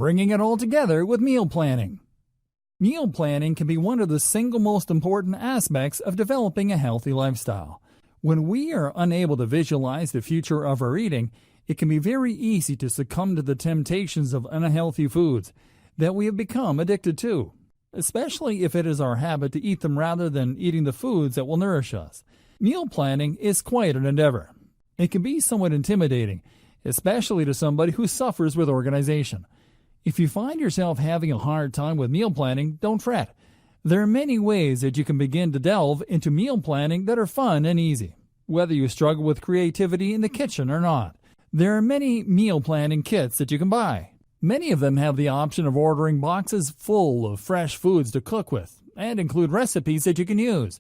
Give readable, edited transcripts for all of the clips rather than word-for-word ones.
bringing it all together with meal planning. Meal planning can be one of the single most important aspects of developing a healthy lifestyle. When we are unable to visualize the future of our eating, it can be very easy to succumb to the temptations of unhealthy foods that we have become addicted to, especially if it is our habit to eat them rather than eating the foods that will nourish us. Meal planning is quite an endeavor. It can be somewhat intimidating, especially to somebody who suffers with organization. If you find yourself having a hard time with meal planning, don't fret. There are many ways that you can begin to delve into meal planning that are fun and easy, whether you struggle with creativity in the kitchen or not. There are many meal planning kits that you can buy. Many of them have the option of ordering boxes full of fresh foods to cook with and include recipes that you can use.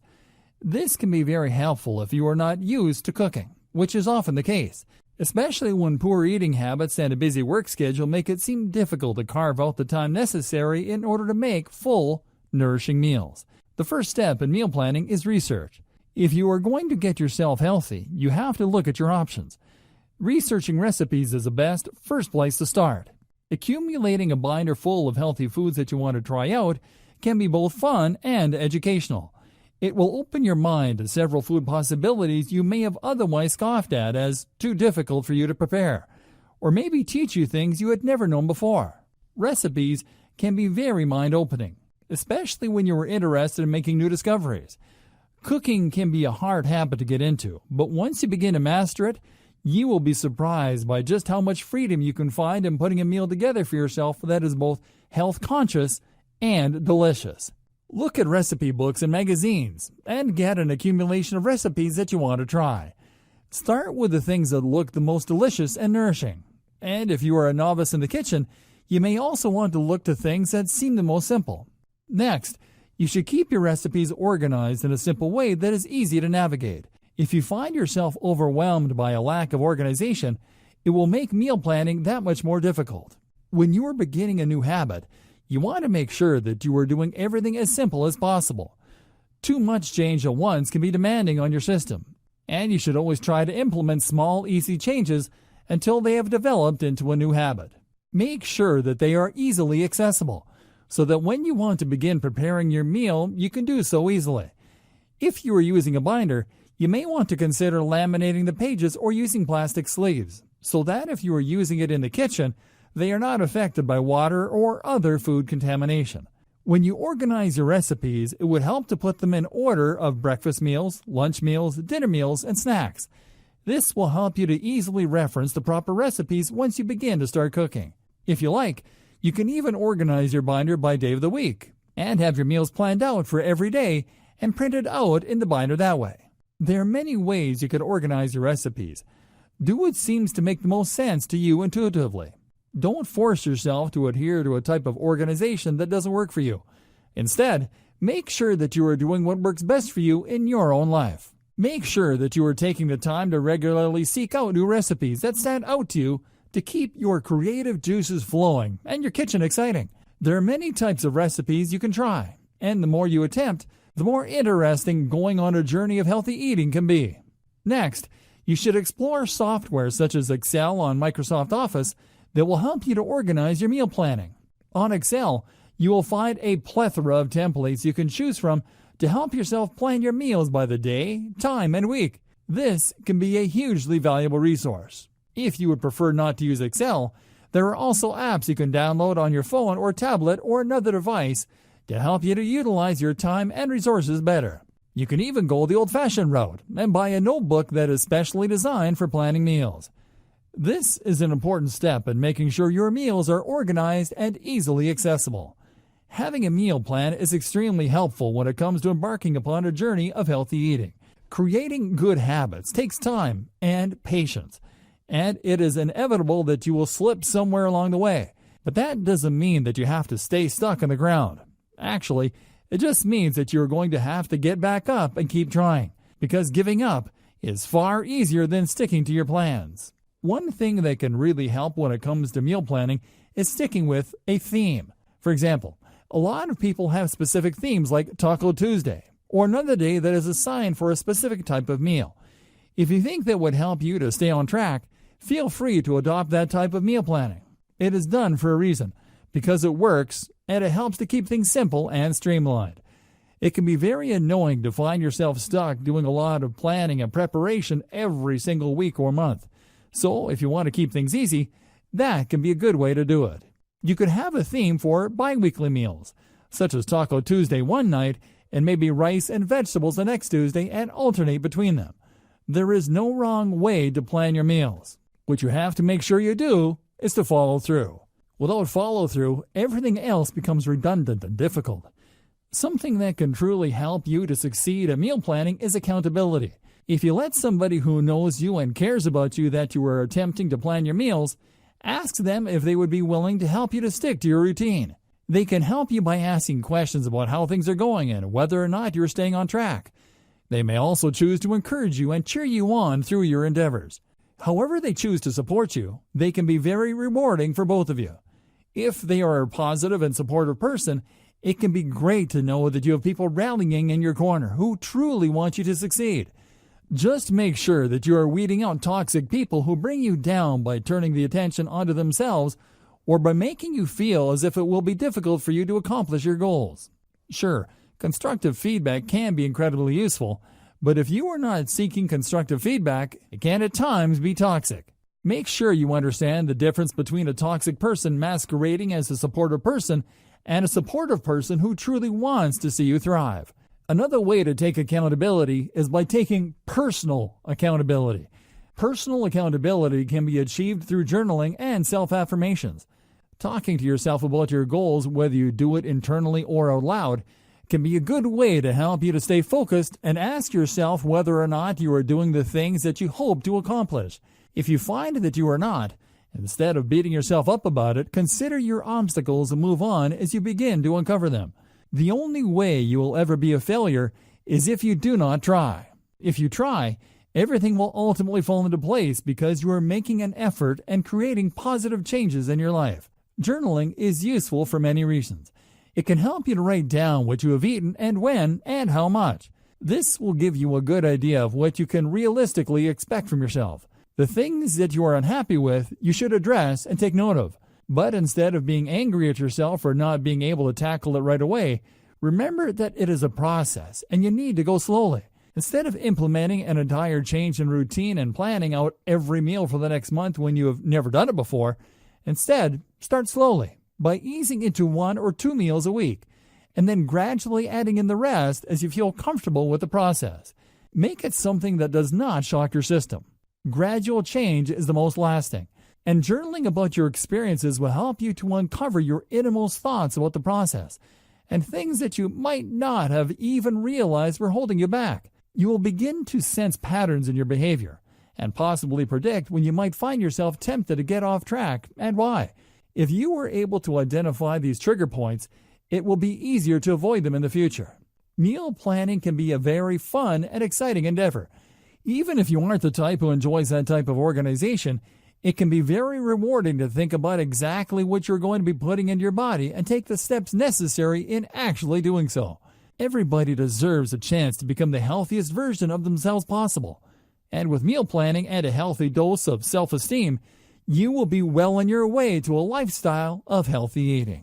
This can be very helpful if you are not used to cooking, which is often the case, especially when poor eating habits and a busy work schedule make it seem difficult to carve out the time necessary in order to make full, nourishing meals. The first step in meal planning is research. If you are going to get yourself healthy, you have to look at your options. Researching recipes is the best first place to start. Accumulating a binder full of healthy foods that you want to try out can be both fun and educational. It will open your mind to several food possibilities you may have otherwise scoffed at as too difficult for you to prepare, or maybe teach you things you had never known before. Recipes can be very mind-opening, especially when you are interested in making new discoveries. Cooking can be a hard habit to get into, but once you begin to master it, you will be surprised by just how much freedom you can find in putting a meal together for yourself that is both health-conscious and delicious. Look at recipe books and magazines and get an accumulation of recipes that you want to try. Start with the things that look the most delicious and nourishing. And if you are a novice in the kitchen, you may also want to look to things that seem the most simple. Next, you should keep your recipes organized in a simple way that is easy to navigate. If you find yourself overwhelmed by a lack of organization, it will make meal planning that much more difficult. When you are beginning a new habit, you want to make sure that you are doing everything as simple as possible. Too much change at once can be demanding on your system, and you should always try to implement small, easy changes until they have developed into a new habit. Make sure that they are easily accessible, so that when you want to begin preparing your meal, you can do so easily. If you are using a binder, you may want to consider laminating the pages or using plastic sleeves, so that if you are using it in the kitchen, they are not affected by water or other food contamination. When you organize your recipes, it would help to put them in order of breakfast meals, lunch meals, dinner meals, and snacks. This will help you to easily reference the proper recipes once you begin to start cooking. If you like, you can even organize your binder by day of the week and have your meals planned out for every day and printed out in the binder that way. There are many ways you can organize your recipes. Do what seems to make the most sense to you intuitively. Don't force yourself to adhere to a type of organization that doesn't work for you. Instead, make sure that you are doing what works best for you in your own life. Make sure that you are taking the time to regularly seek out new recipes that stand out to you to keep your creative juices flowing and your kitchen exciting. There are many types of recipes you can try, and the more you attempt, the more interesting going on a journey of healthy eating can be. Next, you should explore software such as Excel on Microsoft Office that will help you to organize your meal planning. On Excel, you will find a plethora of templates you can choose from to help yourself plan your meals by the day, time, and week. This can be a hugely valuable resource. If you would prefer not to use Excel, there are also apps you can download on your phone or tablet or another device to help you to utilize your time and resources better. You can even go the old-fashioned route and buy a notebook that is specially designed for planning meals. This is an important step in making sure your meals are organized and easily accessible. Having a meal plan is extremely helpful when it comes to embarking upon a journey of healthy eating. Creating good habits takes time and patience, and it is inevitable that you will slip somewhere along the way. But that doesn't mean that you have to stay stuck on the ground. Actually, it just means that you're going to have to get back up and keep trying, because giving up is far easier than sticking to your plans. One thing that can really help when it comes to meal planning is sticking with a theme. For example, a lot of people have specific themes like Taco Tuesday, or another day that is assigned for a specific type of meal. If you think that would help you to stay on track, feel free to adopt that type of meal planning. It is done for a reason. because it works and it helps to keep things simple and streamlined. It can be very annoying to find yourself stuck doing a lot of planning and preparation every single week or month. So if you want to keep things easy, that can be a good way to do it. You could have a theme for bi-weekly meals, such as Taco Tuesday one night and maybe rice and vegetables the next Tuesday and alternate between them. There is no wrong way to plan your meals. What you have to make sure you do is to follow through. Without follow-through, everything else becomes redundant and difficult. Something that can truly help you to succeed at meal planning is accountability. If you let somebody who knows you and cares about you that you are attempting to plan your meals, ask them if they would be willing to help you to stick to your routine. They can help you by asking questions about how things are going and whether or not you're staying on track. They may also choose to encourage you and cheer you on through your endeavors. However they choose to support you, they can be very rewarding for both of you. If they are a positive and supportive person, it can be great to know that you have people rallying in your corner who truly want you to succeed. Just make sure that you are weeding out toxic people who bring you down by turning the attention onto themselves or by making you feel as if it will be difficult for you to accomplish your goals. Sure, constructive feedback can be incredibly useful, but if you are not seeking constructive feedback, it can at times be toxic. Make sure you understand the difference between a toxic person masquerading as a supportive person and a supportive person who truly wants to see you thrive. Another way to take accountability is by taking personal accountability. Personal accountability can be achieved through journaling and self-affirmations. Talking to yourself about your goals, whether you do it internally or out loud, can be a good way to help you to stay focused and ask yourself whether or not you are doing the things that you hope to accomplish. If you find that you are not, instead of beating yourself up about it, consider your obstacles and move on as you begin to uncover them. The only way you will ever be a failure is if you do not try. If you try, everything will ultimately fall into place because you are making an effort and creating positive changes in your life. Journaling is useful for many reasons. It can help you to write down what you have eaten and when and how much. This will give you a good idea of what you can realistically expect from yourself. The things that you are unhappy with, you should address and take note of. But instead of being angry at yourself for not being able to tackle it right away, remember that it is a process and you need to go slowly. Instead of implementing an entire change in routine and planning out every meal for the next month when you have never done it before, instead, start slowly by easing into 1 or 2 meals a week, and then gradually adding in the rest as you feel comfortable with the process. Make it something that does not shock your system. Gradual change is the most lasting, and journaling about your experiences will help you to uncover your innermost thoughts about the process and things that you might not have even realized were holding you back. You will begin to sense patterns in your behavior and possibly predict when you might find yourself tempted to get off track and why. If you are able to identify these trigger points, it will be easier to avoid them in the future. Meal planning can be a very fun and exciting endeavor. Even if you aren't the type who enjoys that type of organization, it can be very rewarding to think about exactly what you're going to be putting into your body and take the steps necessary in actually doing so. Everybody deserves a chance to become the healthiest version of themselves possible. And with meal planning and a healthy dose of self-esteem, you will be well on your way to a lifestyle of healthy eating.